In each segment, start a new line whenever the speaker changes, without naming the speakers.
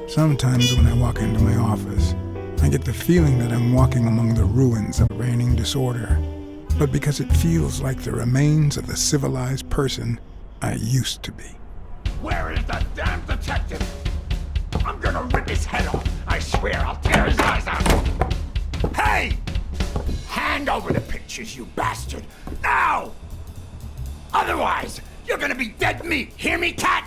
Sometimes when I walk into my office, I get the feeling that I'm walking among the ruins of reigning disorder, but because it feels like the remains of the civilized person I used to be.
Where is the damn detective? I'm gonna rip his head off. I swear I'll tear his eyes out. Hey! Hand over the pictures, you bastard! Now! Otherwise, you're gonna be dead meat. Hear me, cat?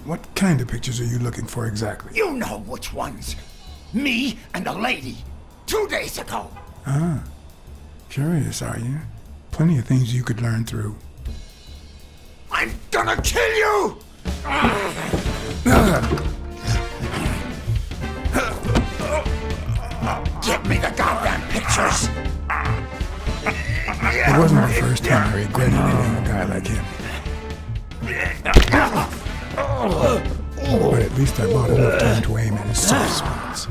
What kind of pictures are you looking for exactly?
You know which ones. Me and a lady. 2 days ago.
Ah. Curious, are you? Plenty of things you could learn through.
I'm gonna kill you! Give me the goddamn pictures!
It wasn't the first time I regretted hitting a guy like him. But at least I bought enough time to aim at his soft spots.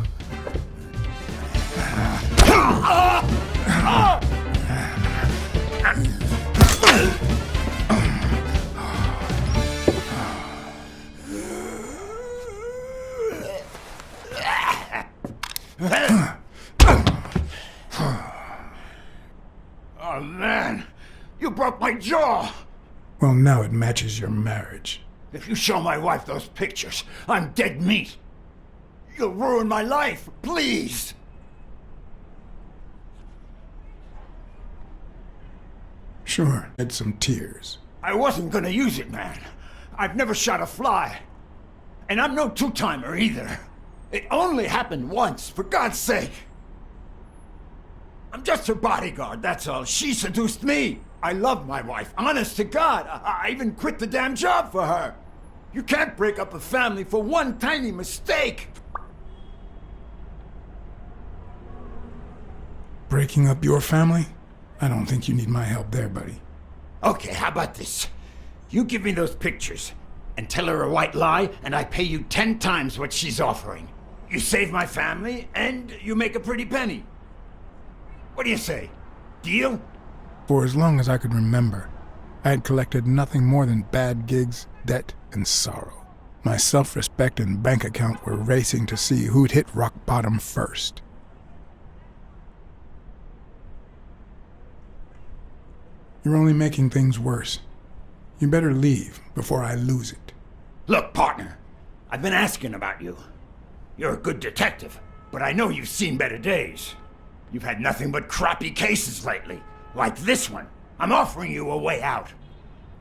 Oh man, you broke my jaw!
Well, now it matches your marriage.
If you show my wife those pictures, I'm dead meat. You'll ruin my life, please!
Sure, had some tears.
I wasn't gonna use it, man. I've never shot a fly. And I'm no two-timer either. It only happened once, for God's sake. I'm just her bodyguard, that's all. She seduced me. I love my wife, honest to God. I even quit the damn job for her. You can't break up a family for one tiny mistake.
Breaking up your family? I don't think you need my help there, buddy.
Okay, how about this? You give me those pictures, and tell her a white lie, and I pay you 10 times what she's offering. You save my family, and you make a pretty penny. What do you say? Deal?
For as long as I could remember, I had collected nothing more than bad gigs, debt, and sorrow. My self-respect and bank account were racing to see who'd hit rock bottom first. You're only making things worse. You better leave before I lose it.
Look, partner, I've been asking about you. You're a good detective, but I know you've seen better days. You've had nothing but crappy cases lately, like this one. I'm offering you a way out.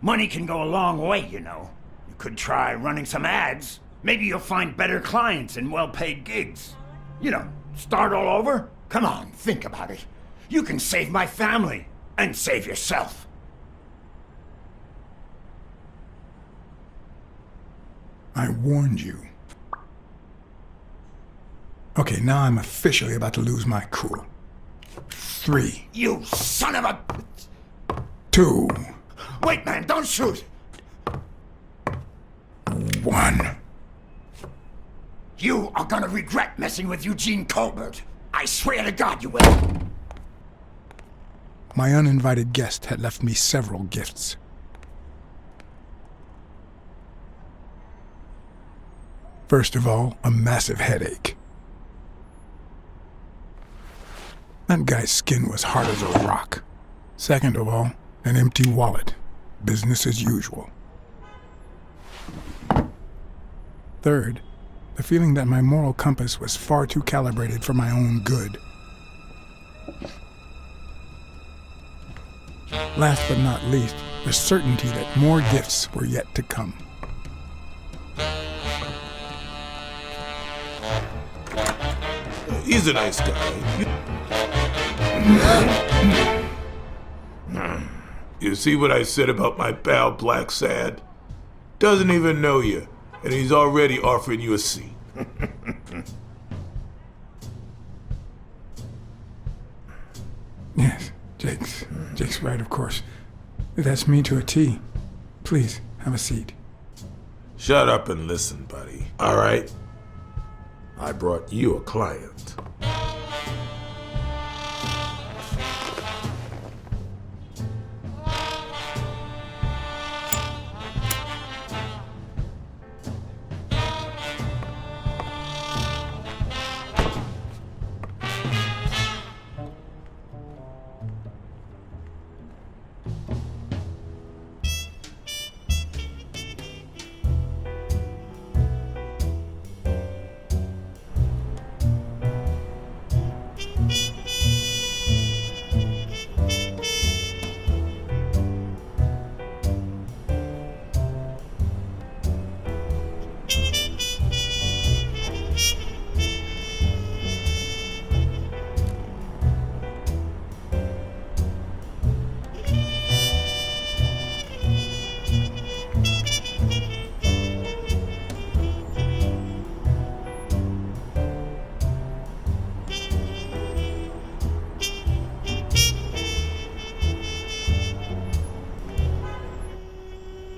Money can go a long way, you know. You could try running some ads. Maybe you'll find better clients and well-paid gigs. You know, start all over? Come on, think about it. You can save my family and save yourself.
I warned you. Okay, now I'm officially about to lose my cool. 3.
You son of a...
2.
Wait, man, don't shoot!
1.
You are gonna regret messing with Eugene Colbert. I swear to God you will.
My uninvited guest had left me several gifts. First of all, a massive headache. That guy's skin was hard as a rock. Second of all, an empty wallet. Business as usual. Third, the feeling that my moral compass was far too calibrated for my own good. Last but not least, the certainty that more gifts were yet to come.
He's a nice guy. You see what I said about my pal Blacksad? Doesn't even know you, and he's already offering you a seat.
Yes, Jake's right, of course. That's me to a T. Please, have a seat.
Shut up and listen, buddy. All right? I brought you a client.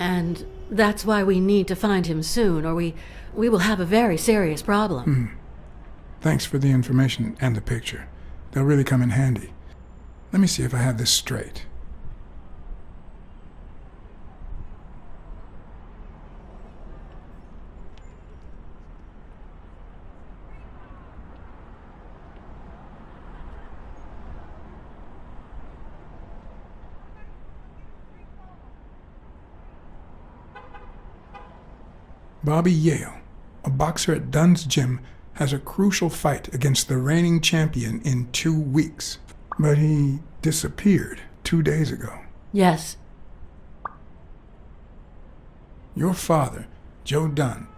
And that's why we need to find him soon, or we will have a very serious problem.
Thanks for the information and the picture. They'll really come in handy. Let me see if I have this straight. Bobby Yale, a boxer at Dunn's Gym, has a crucial fight against the reigning champion in 2 weeks. But he disappeared 2 days ago.
Yes.
Your father, Joe Dunn,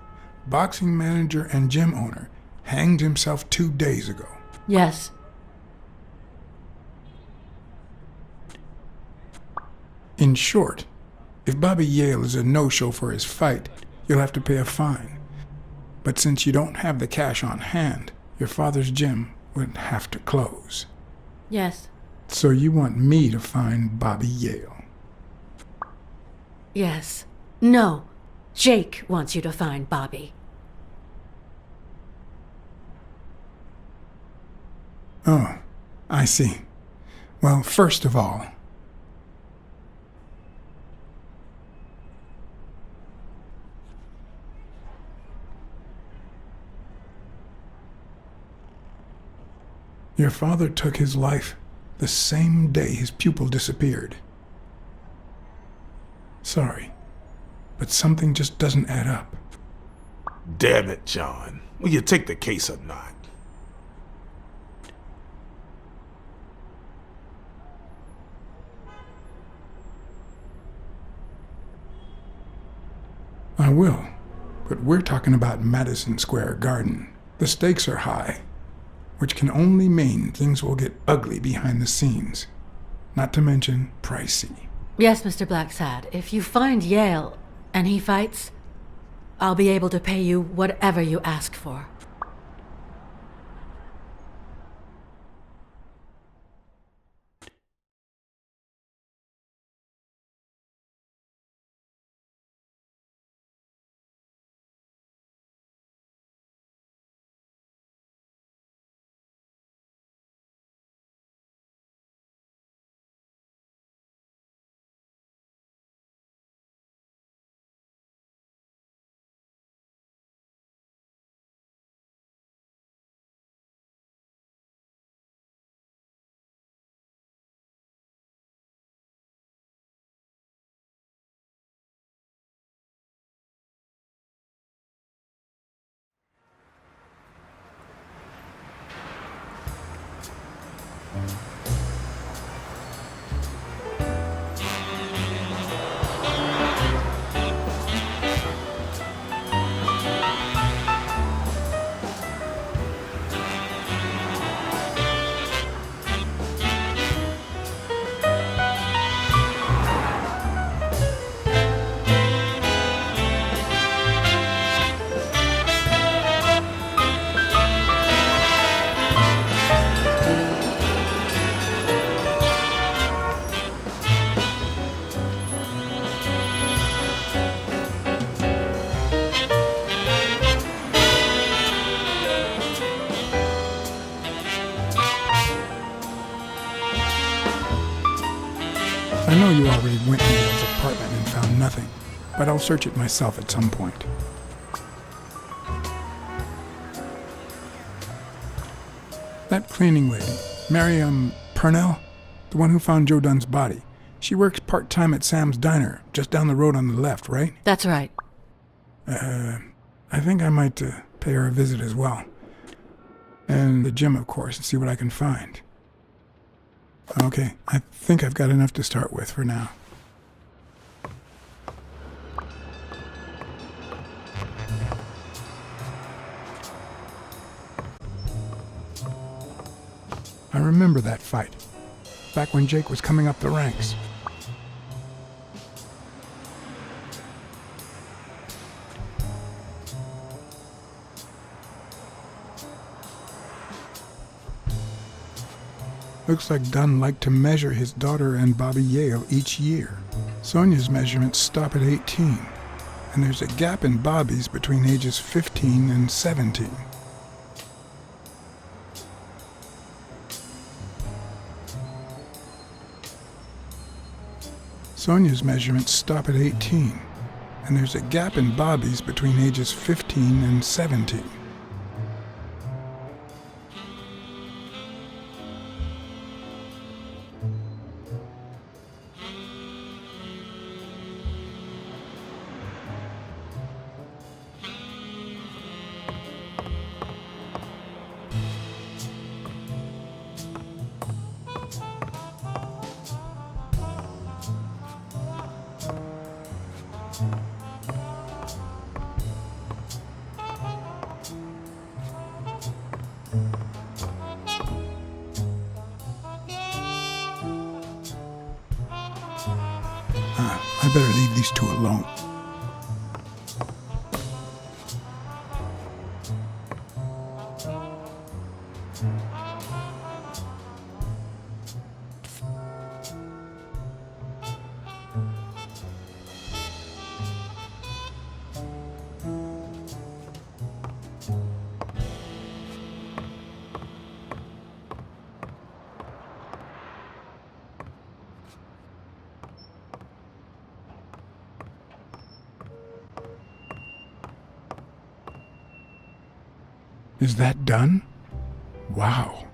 boxing manager and gym owner, hanged himself 2 days ago.
Yes.
In short, if Bobby Yale is a no-show for his fight, you'll have to pay a fine. But since you don't have the cash on hand, your father's gym would have to close.
Yes.
So you want me to find Bobby Yale?
Yes. No. Jake wants you to find Bobby.
Oh, I see. Well, first of all, your father took his life the same day his pupil disappeared. Sorry, but something just doesn't add up.
Damn it, John. Will you take the case or not?
I will, but we're talking about Madison Square Garden. The stakes are high, which can only mean things will get ugly behind the scenes, not to mention pricey.
Yes, Mr. Blacksad. If you find Yale and he fights, I'll be able to pay you whatever you ask for.
I know you already went to Yale's apartment and found nothing, but I'll search it myself at some point. That cleaning lady, Miriam Purnell, the one who found Joe Dunn's body, she works part-time at Sam's Diner, just down the road on the left, right?
That's right.
I think I might pay her a visit as well. And the gym, of course, and see what I can find. Okay, I think I've got enough to start with for now. I remember that fight, back when Jake was coming up the ranks. Looks like Dunn liked to measure his daughter and Bobby Yale each year. Sonia's measurements stop at 18, and there's a gap in Bobby's between ages 15 and 17. Sonia's measurements stop at 18, and there's a gap in Bobby's between ages 15 and 17. I better leave these two alone. Is that done? Wow.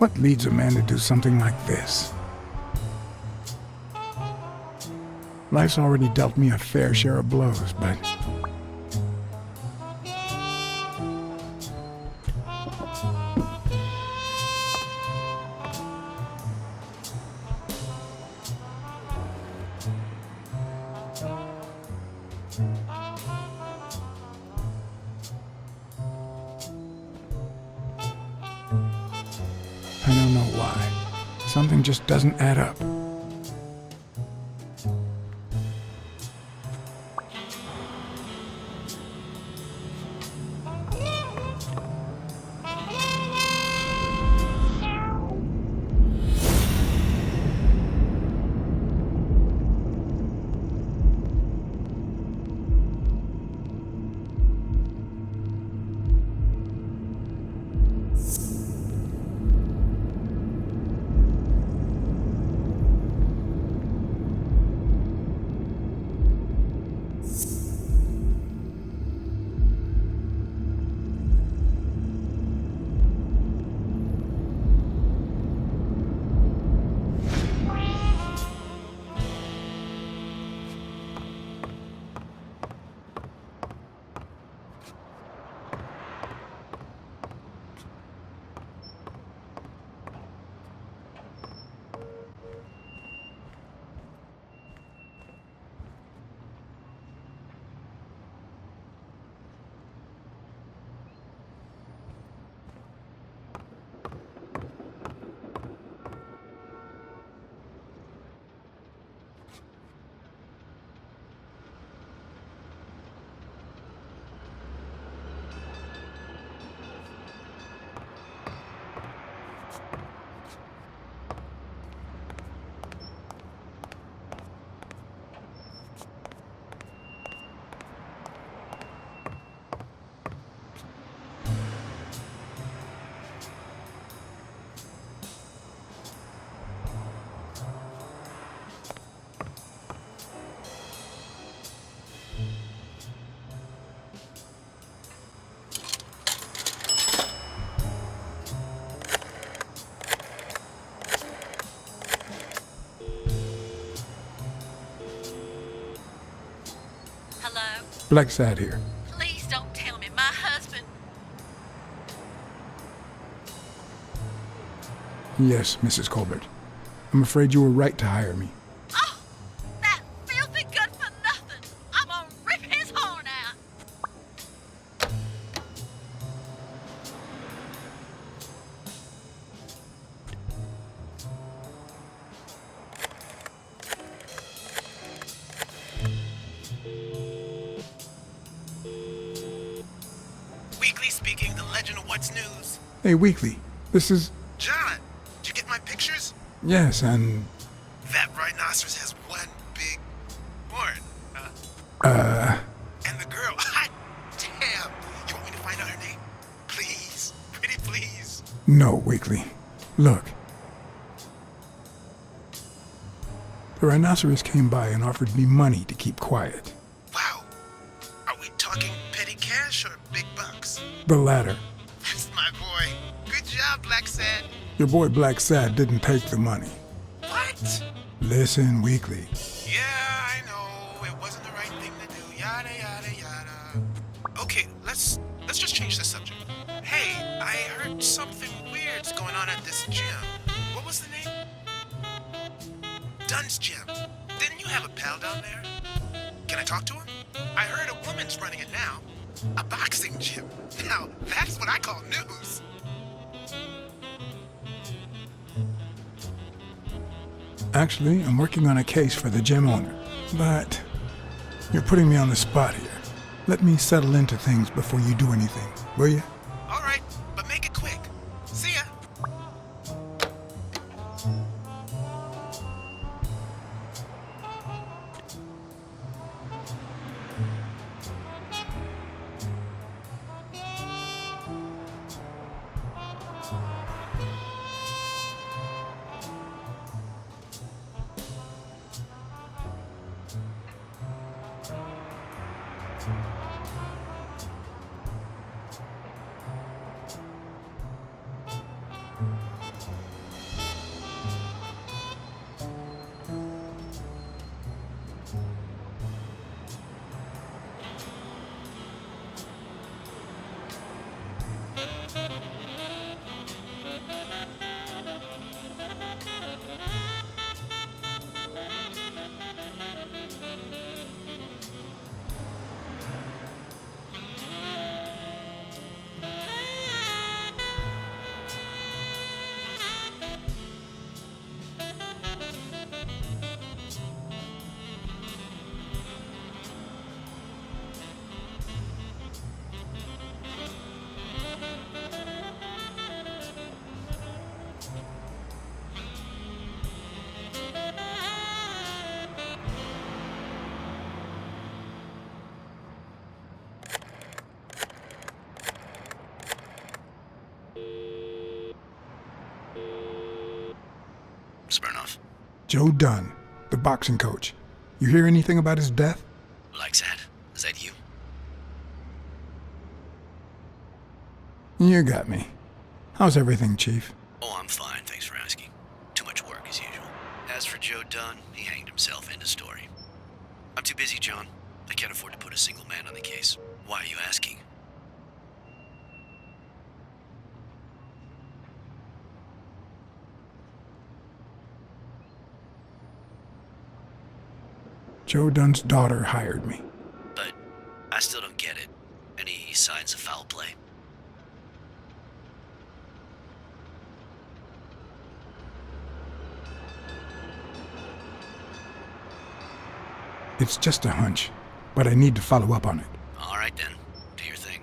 What leads a man to do something like this? Life's already dealt me a fair share of blows, but... I don't know why. Something just doesn't add up. Blacksad here.
Please don't tell me my husband...
Yes, Mrs. Colbert. I'm afraid you were right to hire me.
Oh, that filthy good for nothing. I'm gonna rip his horn out.
Weekly speaking, the legend of what's news.
Hey, Weekly. This is...
John, did you get my pictures?
Yes, and...
That rhinoceros has one big horn. And the girl, hot damn. You want me to find out her name? Please, pretty please.
No, Weekly. Look. The rhinoceros came by and offered me money to keep quiet.
Wow. Are we talking petty cash or big bucks?
The latter.
That's my boy. Good job, Blacksad.
Your boy Blacksad didn't take the money.
What?
Listen, Weekly.
Yeah, I know. It wasn't the right thing to do. Yada, yada, yada. Okay, let's just change the subject. Hey, I heard something weird's going on at this gym. What was the name? Dunn's Gym. Didn't you have a pal down there? Can I talk to him? I heard a woman's running it now. A boxing gym. Now, that's what I call news.
Actually, I'm working on a case for the gym owner. But you're putting me on the spot here. Let me settle into things before you do anything, will you?
All right, but make it quick. See ya. Smirnoff.
Joe Dunn, the boxing coach. You hear anything about his death?
Blacksad, is that you?
You got me. How's everything, Chief?
Oh, I'm fine, thanks for asking. Too much work as usual. As for Joe Dunn, he hanged himself. End of story. I'm too busy, John. I can't afford to put a single man on the case. Why are you asking?
Joe Dunn's daughter hired me.
But I still don't get it. Any signs of foul play?
It's just a hunch, but I need to follow up on it.
All right then, do your thing.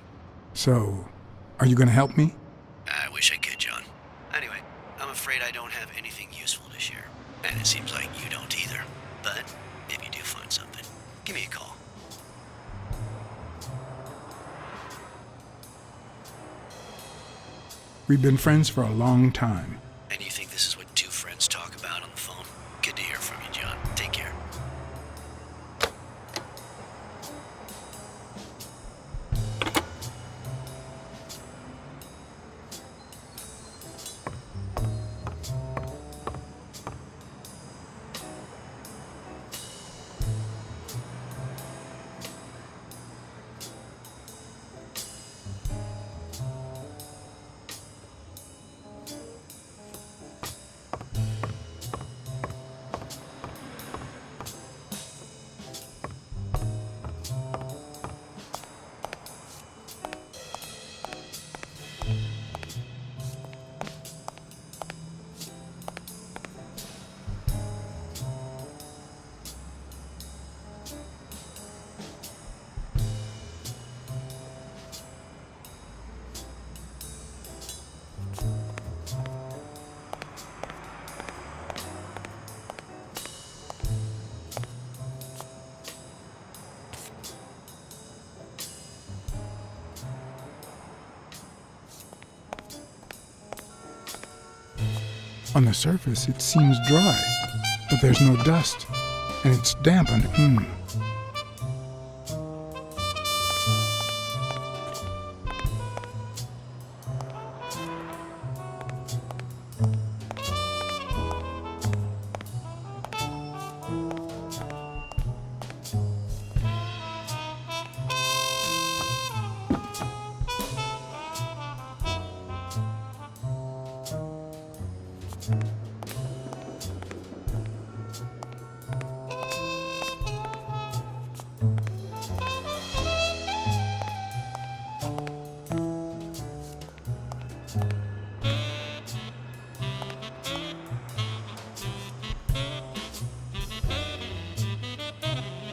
So, are you gonna help me?
I wish I could, John. Anyway, I'm afraid I don't have anything useful to share. And it seems like you don't either. But if you do find something, give me a call.
We've been friends for a long time.
And you think this is what two friends talk about on the phone? Good to hear from you, John. Take care.
On the surface, it seems dry, but there's no dust, and it's damp and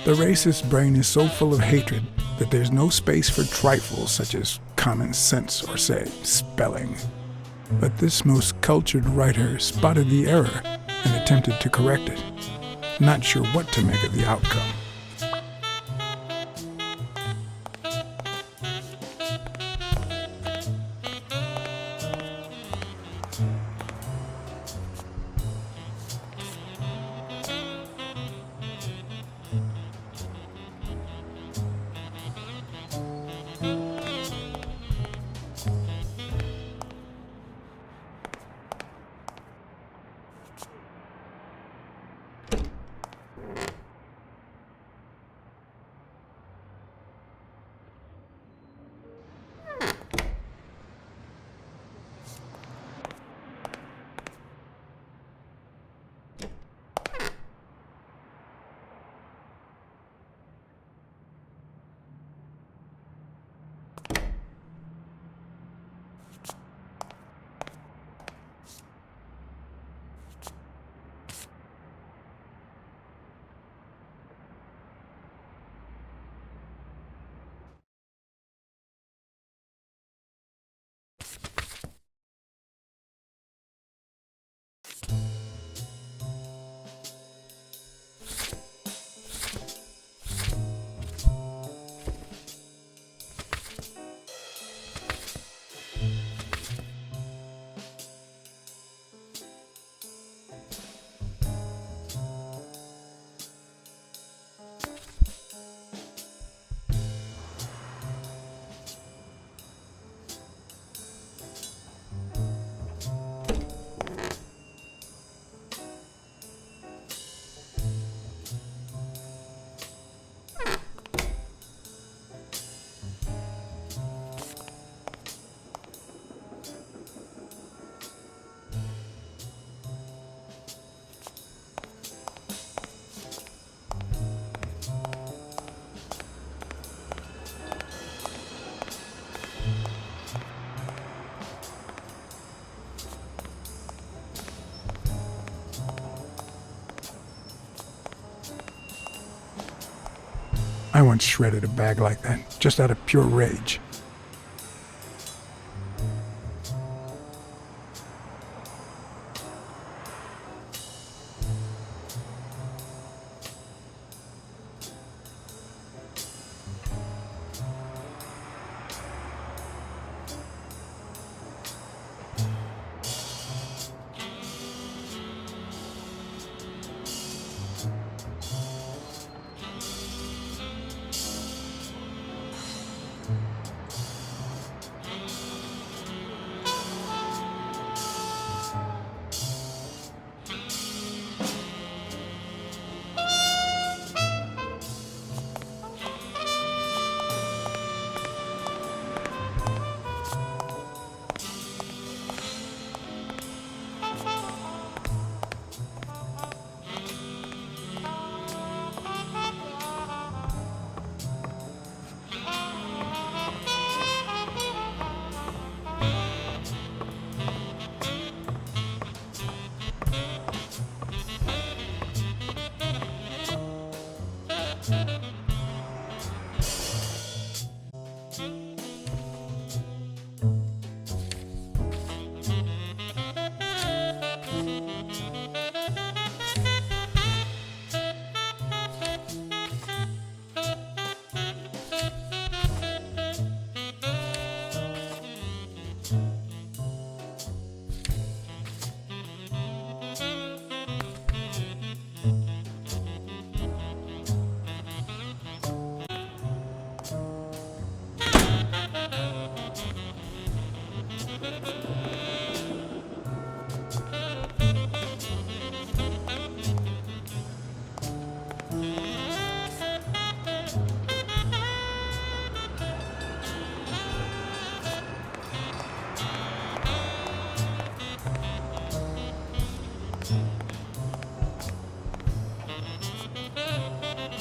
The racist brain is so full of hatred that there's no space for trifles such as common sense or, say, spelling. But this most cultured writer spotted the error and attempted to correct it, not sure what to make of the outcome. I once shredded a bag like that, just out of pure rage.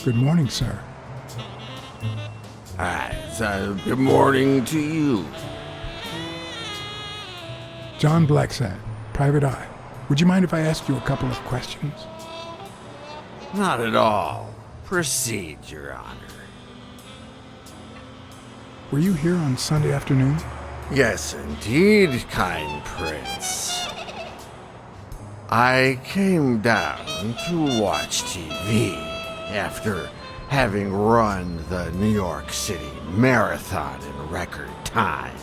Good morning, sir.
Good morning to you.
John Blacksad, Private Eye. Would you mind if I asked you a couple of questions?
Not at all. Proceed, Your Honor.
Were you here on Sunday afternoon?
Yes, indeed, kind prince. I came down to watch TV after having run the New York City Marathon in record time.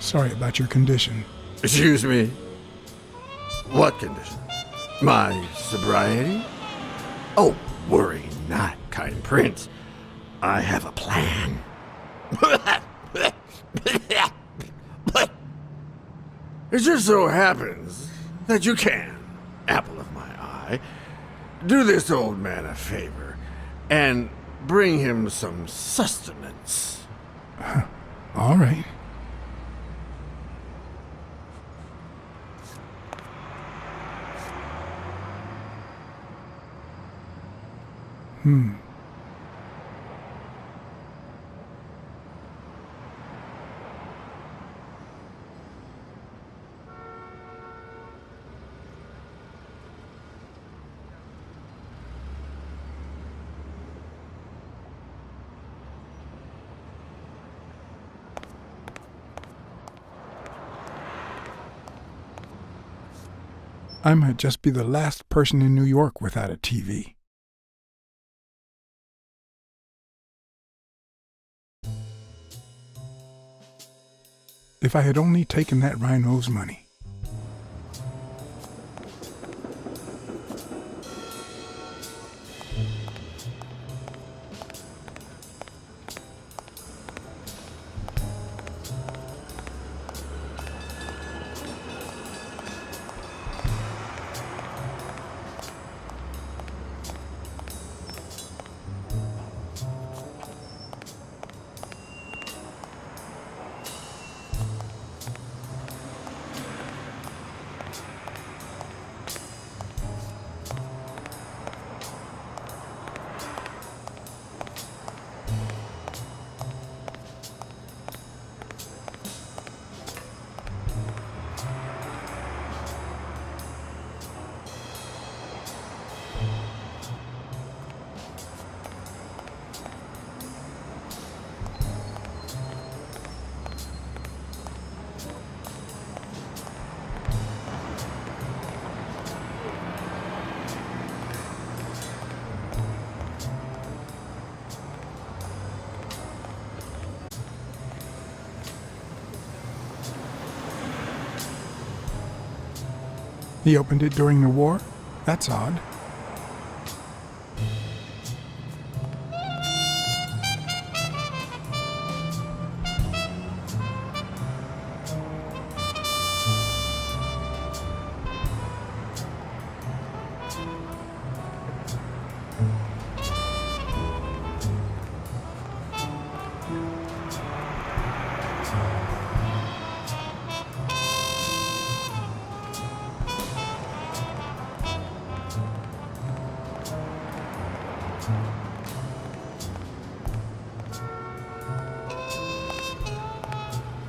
Sorry about your condition.
Excuse me? What condition? My sobriety? Oh, worry not, kind prince. I have a plan. It just so happens that you can, apple of my eye, do this old man a favor and bring him some sustenance.
All right. I might just be the last person in New York without a TV. If I had only taken that rhino's money. He opened it during the war? That's odd.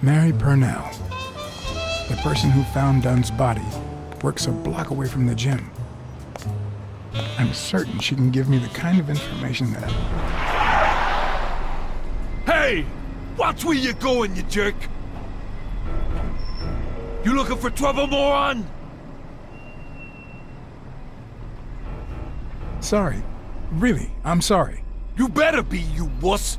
Mary Purnell, the person who found Dunn's body, works a block away from the gym. I'm certain she can give me the kind of information that
Hey! Watch where you're going, you jerk! You looking for trouble, moron?
Sorry. Really, I'm sorry.
You better be, you wuss!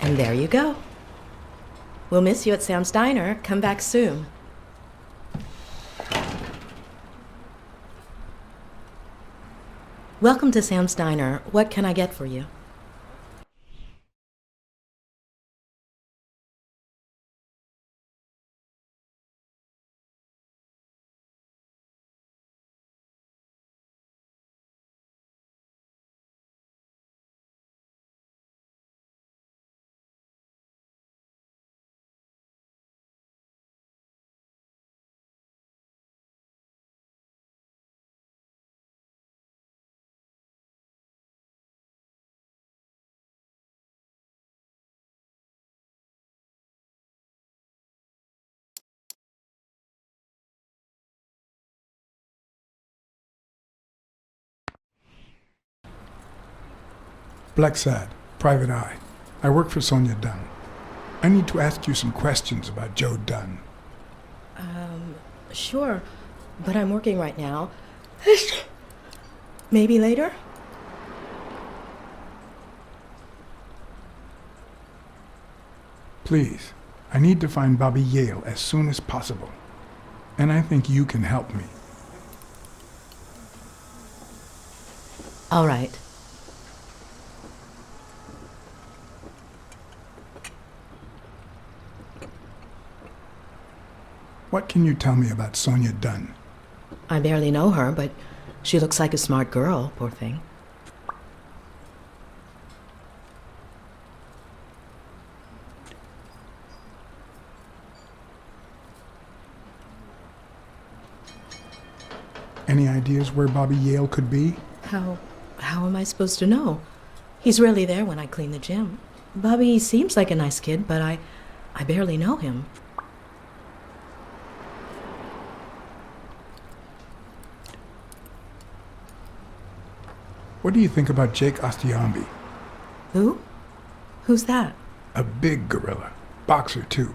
And there you go. We'll miss you at Sam's Diner. Come back soon. Welcome to Sam's Diner. What can I get for you?
Blacksad, Private Eye. I work for Sonia Dunn. I need to ask you some questions about Joe Dunn.
Sure, but I'm working right now. Maybe later?
Please, I need to find Bobby Yale as soon as possible. And I think you can help me.
All right.
What can you tell me about Sonia Dunn?
I barely know her, but she looks like a smart girl, poor thing.
Any ideas where Bobby Yale could be?
How am I supposed to know? He's rarely there when I clean the gym. Bobby seems like a nice kid, but I barely know him.
What do you think about Jake Ostiambi?
Who? Who's that?
A big gorilla. Boxer, too.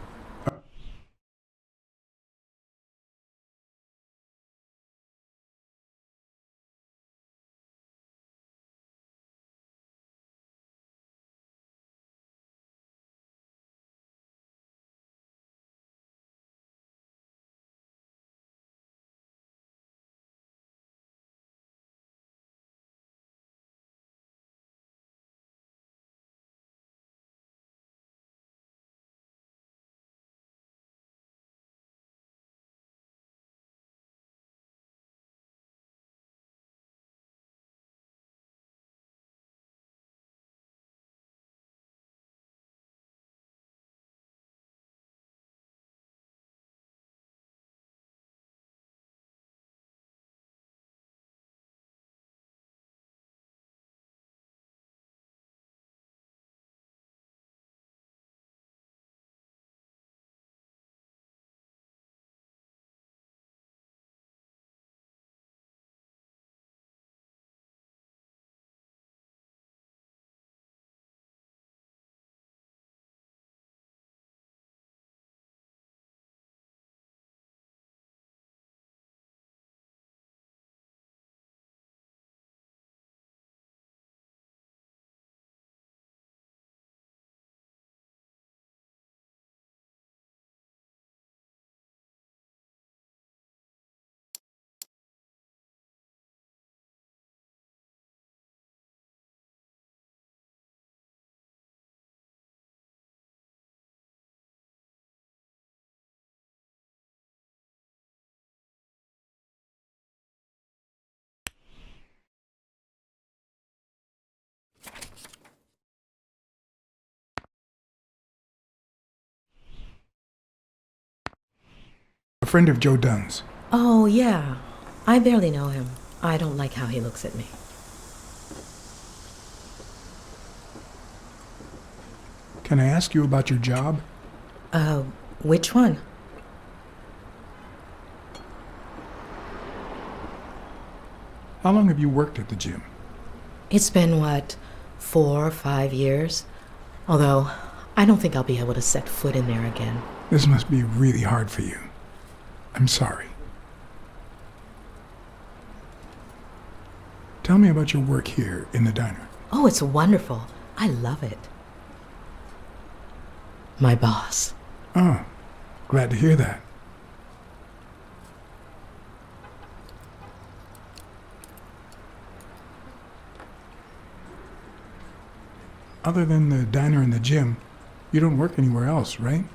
A friend of Joe Dunn's.
Oh, yeah. I barely know him. I don't like how he looks at me.
Can I ask you about your job?
Which one?
How long have you worked at the gym?
It's been, 4 or 5 years? Although, I don't think I'll be able to set foot in there again.
This must be really hard for you. I'm sorry. Tell me about your work here in the diner.
Oh, it's wonderful. I love it. My boss.
Oh, glad to hear that. Other than the diner and the gym, you don't work anywhere else, right?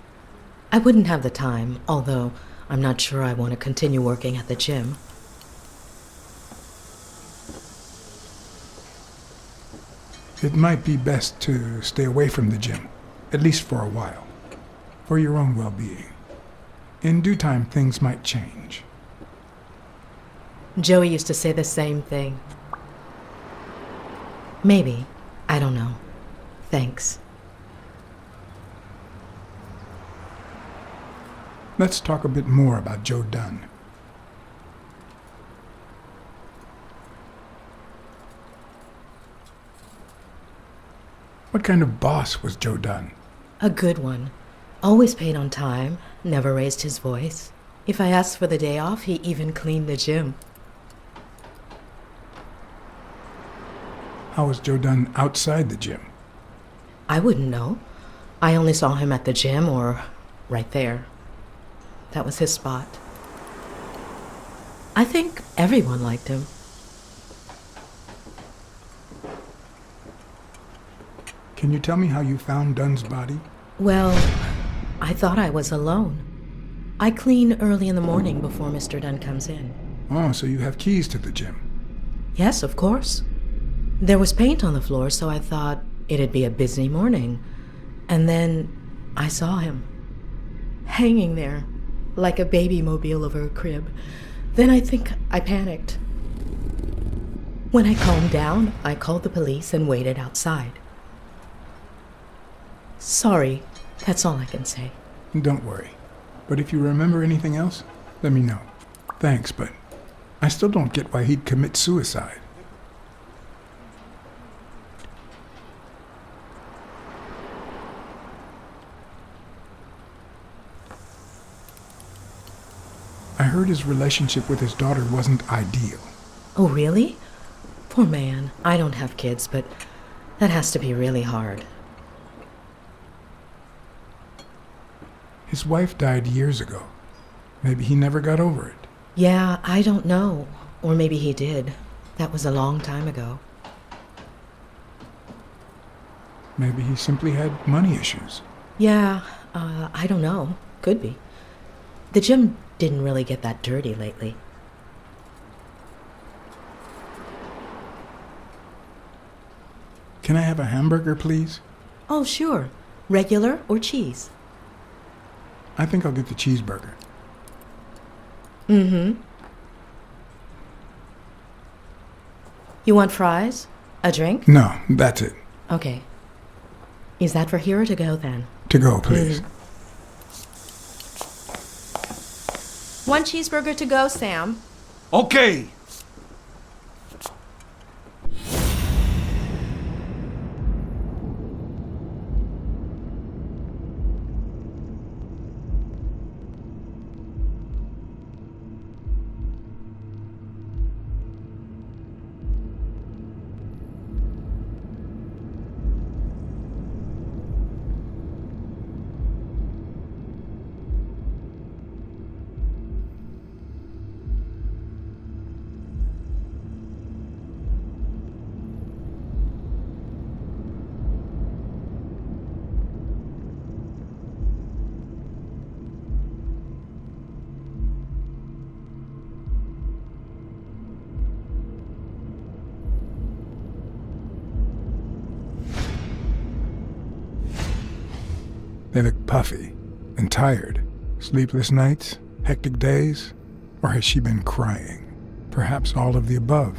I wouldn't have the time, although I'm not sure I want to continue working at the gym.
It might be best to stay away from the gym, at least for a while, for your own well-being. In due time, things might change.
Joey used to say the same thing. Maybe. I don't know. Thanks.
Let's talk a bit more about Joe Dunn. What kind of boss was Joe Dunn?
A good one. Always paid on time, never raised his voice. If I asked for the day off, he even cleaned the gym.
How was Joe Dunn outside the gym?
I wouldn't know. I only saw him at the gym or right there. That was his spot. I think everyone liked him.
Can you tell me how you found Dunn's body?
Well, I thought I was alone. I clean early in the morning before Mr. Dunn comes in.
Oh, so you have keys to the gym.
Yes, of course. There was paint on the floor, so I thought it'd be a busy morning. And then I saw him, hanging there, like a baby mobile over a crib. Then I think I panicked. When I calmed down, I called the police and waited outside. Sorry, that's all I can say.
Don't worry. But if you remember anything else, let me know. Thanks, but I still don't get why he'd commit suicide. I heard his relationship with his daughter wasn't ideal.
Oh, really? Poor man. I don't have kids, but that has to be really hard.
His wife died years ago. Maybe he never got over it.
Yeah, I don't know. Or maybe he did. That was a long time ago.
Maybe he simply had money issues.
Yeah, I don't know. Could be. The gym didn't really get that dirty lately.
Can I have a hamburger, please?
Oh, sure. Regular or cheese?
I think I'll get the cheeseburger.
Mm-hmm. You want fries? A drink?
No, that's it.
Okay. Is that for here or to go then?
To go, please.
One cheeseburger to go, Sam.
Okay.
They look puffy and tired. Sleepless nights? Hectic days? Or has she been crying? Perhaps all of the above.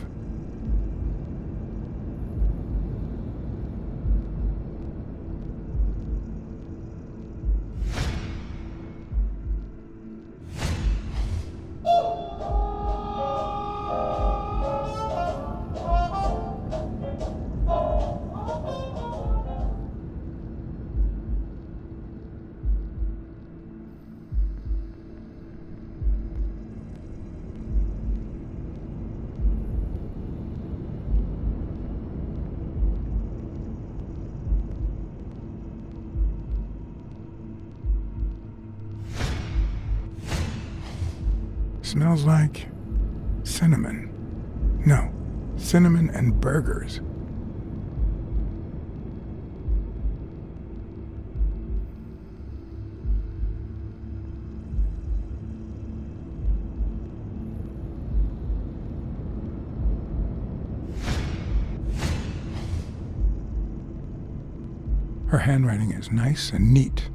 Smells like cinnamon. No, cinnamon and burgers. Her handwriting is nice and neat.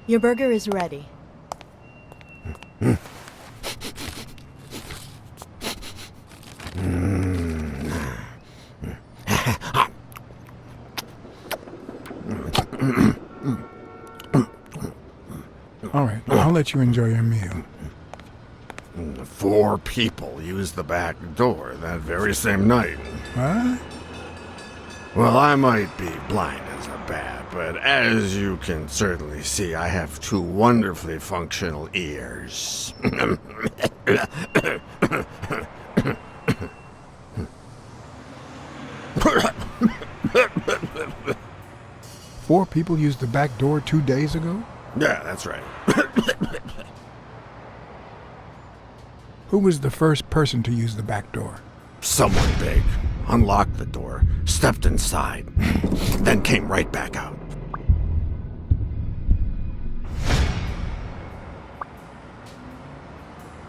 Your burger is ready.
All right, I'll let you enjoy your meal.
4 people used the back door that very same night.
What?
Well, I might be blind as a bat, but as you can certainly see, I have 2 wonderfully functional ears.
4 people used the back door 2 days ago?
Yeah, that's right.
Who was the first person to use the back door?
Someone big unlocked the door, stepped inside, then came right back out.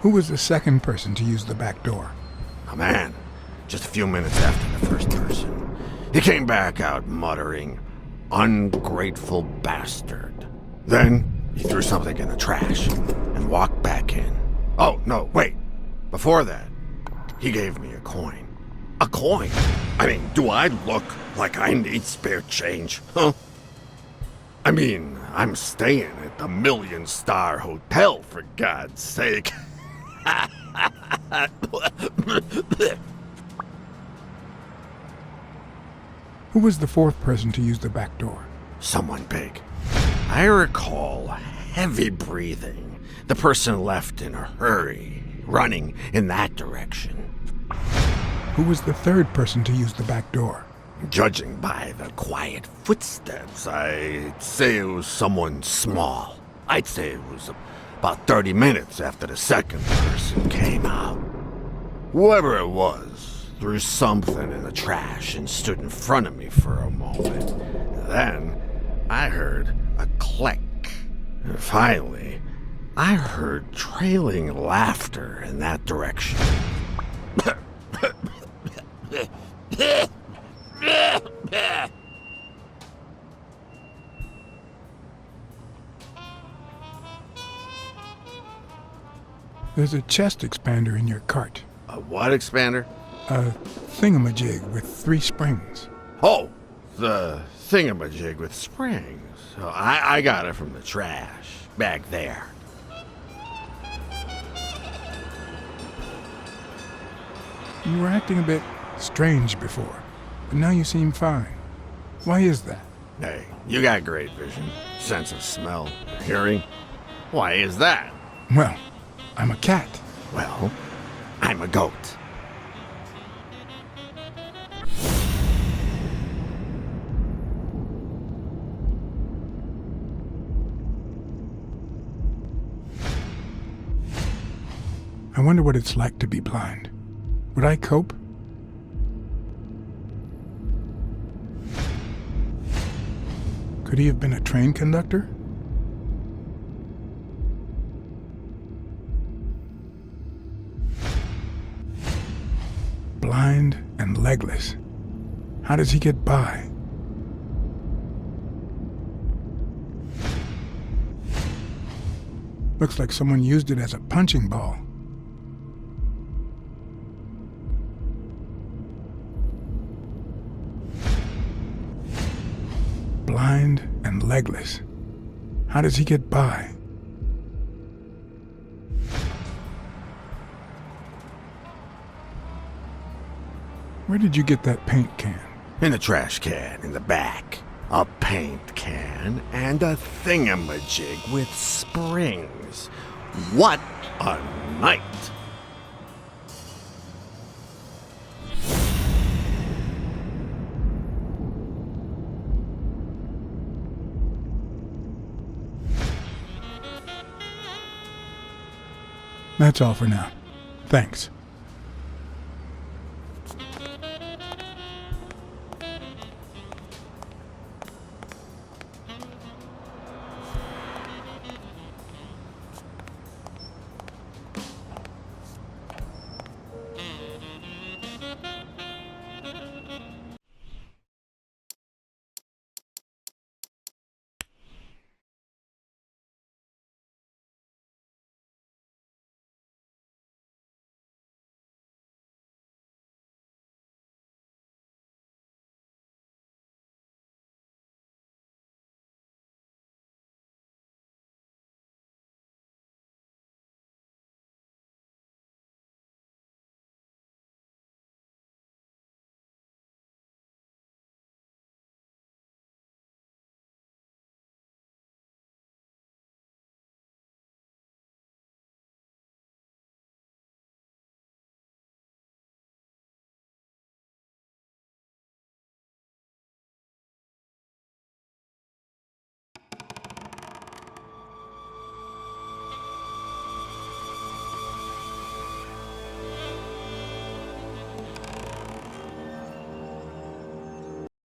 Who was the second person to use the back door?
A man, just a few minutes after the first person. He came back out muttering, "Ungrateful bastard." Then he threw something in the trash and walked back in. Oh, no, wait. Before that, he gave me a coin. A coin? I mean, do I look like I need spare change, huh? I mean, I'm staying at the Million-Star Hotel, for God's sake.
Who was the 4th person to use the back door?
Someone big. I recall heavy breathing. The person left in a hurry, running in that direction.
Who was the 3rd person to use the back door?
Judging by the quiet footsteps, I'd say it was someone small. I'd say it was about 30 minutes after the second person came out. Whoever it was threw something in the trash and stood in front of me for a moment. Then I heard a click. And finally, I heard trailing laughter in that direction.
There's a chest expander in your cart.
A what expander?
A thingamajig with 3 springs.
Oh, the thingamajig with springs. Oh, I got it from the trash, back there.
You were acting a bit strange before, but now you seem fine. Why is that?
Hey, you got great vision, sense of smell, hearing. Why is that?
Well, I'm a cat.
Well, I'm a goat.
I wonder what it's like to be blind. Would I cope? Could he have been a train conductor? Blind and legless. How does he get by? Looks like someone used it as a punching ball. blind and legless. How does he get by? Where did you get that paint can?
In a trash can in the back. A paint can and a thingamajig with springs. What a night!
That's all for now. Thanks.